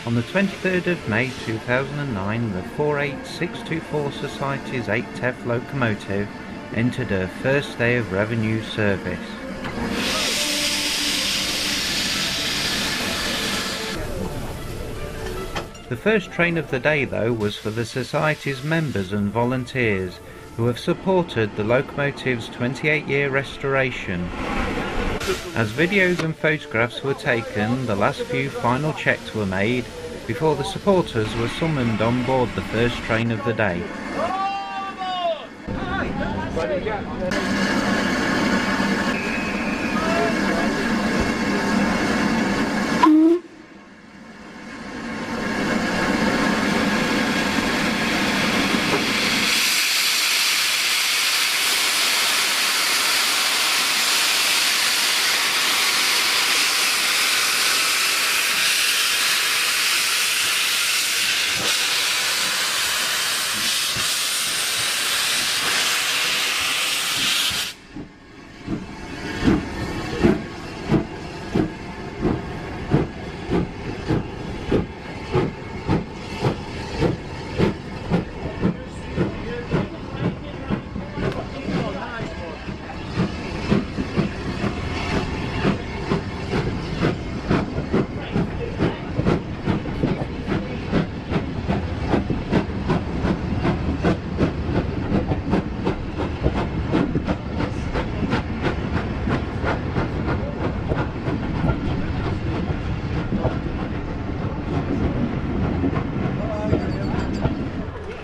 On the 23rd of May 2009, the 48624 Society's 8TEF locomotive entered her first day of revenue service. The first train of the day, though, was for the Society's members and volunteers who have supported the locomotive's 28-year restoration. As videos and photographs were taken, the last few final checks were made before the supporters were summoned on board the first train of the day.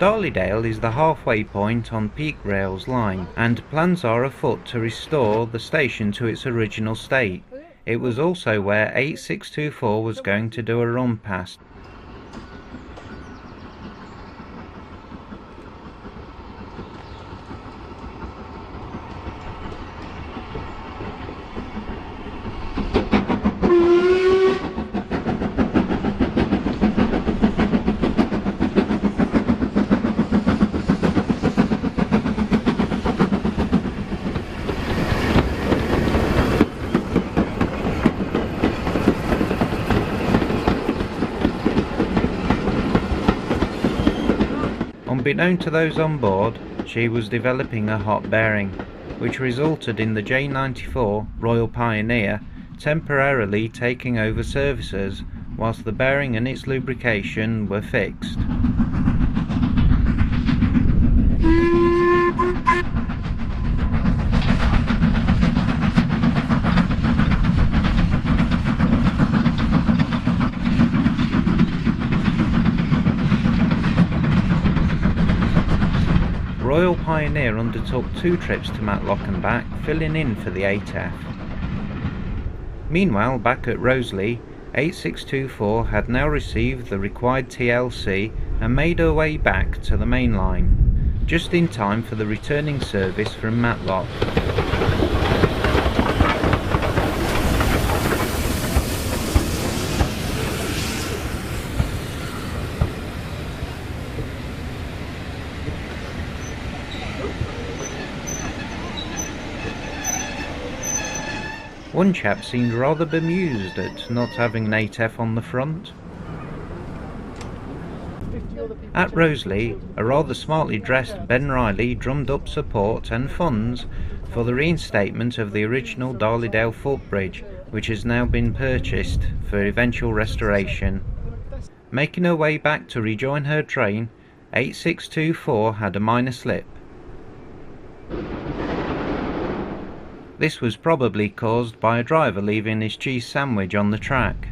Darlydale is the halfway point on Peak Rail's line, and plans are afoot to restore the station to its original state. It was also where 8624 was going to do a run past. Unbeknown to those on board, she was developing a hot bearing, which resulted in the J94 Royal Pioneer temporarily taking over services whilst the bearing and its lubrication were fixed. Royal Pioneer undertook 2 trips to Matlock and back, filling in for the 8F. Meanwhile, back at Roseley, 8624 had now received the required TLC and made her way back to the main line, just in time for the returning service from Matlock. One chap seemed rather bemused at not having an 8F on the front. At Roseley, a rather smartly dressed Ben Riley drummed up support and funds for the reinstatement of the original Darlydale footbridge, which has now been purchased for eventual restoration. Making her way back to rejoin her train, 8624 had a minor slip. This was probably caused by a driver leaving his cheese sandwich on the track.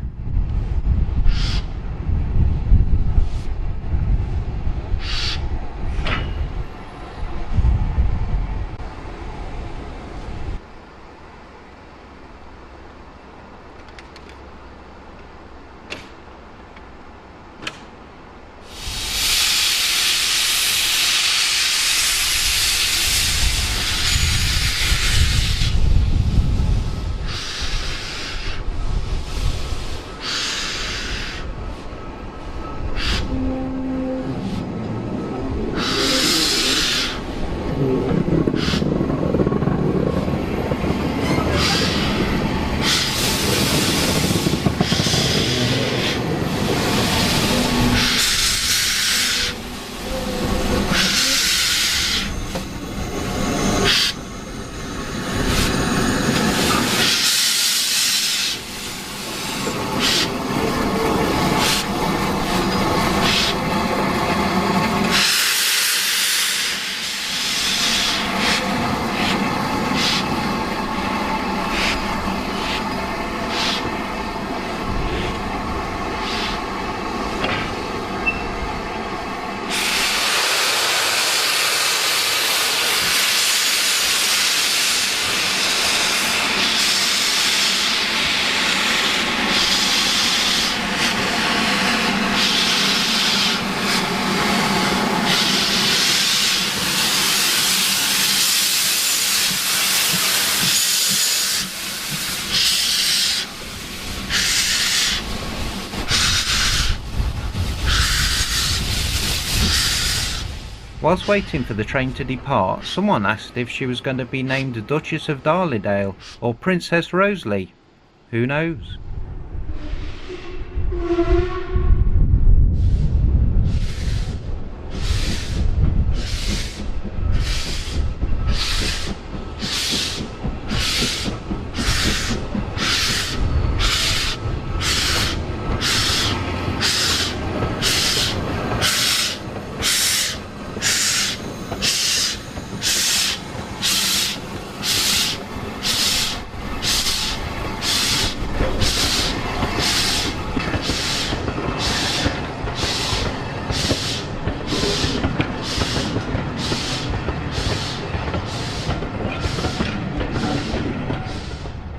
Whilst waiting for the train to depart, someone asked if she was going to be named Duchess of Darlydale or Princess Rosalie. Who knows?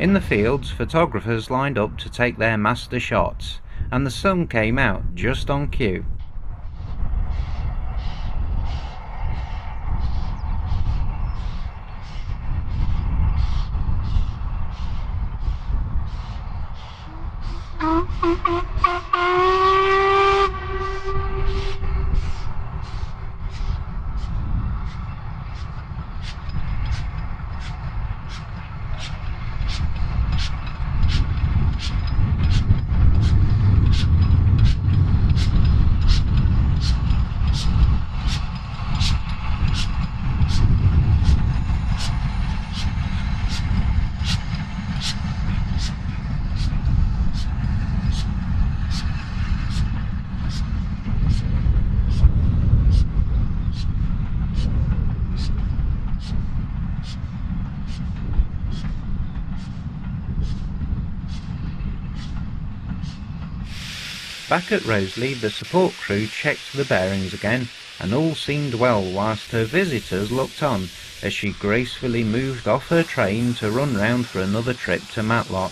In the fields, photographers lined up to take their master shots, and the sun came out just on cue. Back at Rosalie, the support crew checked the bearings again, and all seemed well whilst her visitors looked on as she gracefully moved off her train to run round for another trip to Matlock.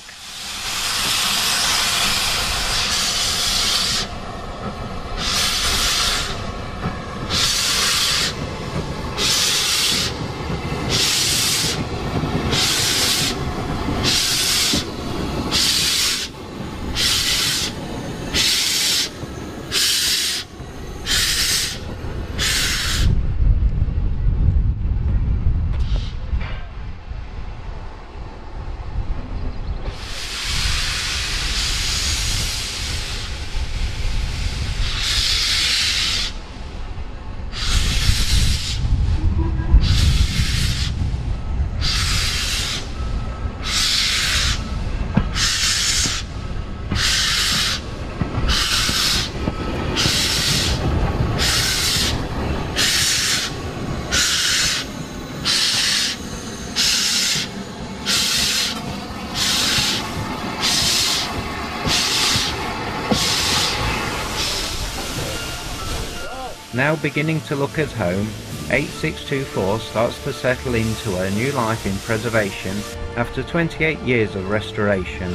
Now beginning to look at home, 8624 starts to settle into her new life in preservation after 28 years of restoration.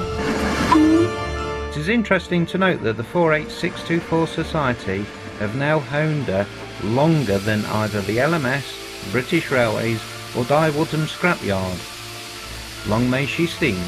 It is interesting to note that the 48624 Society have now owned her longer than either the LMS, British Railways or Dye Woodham Scrapyard. Long may she steam.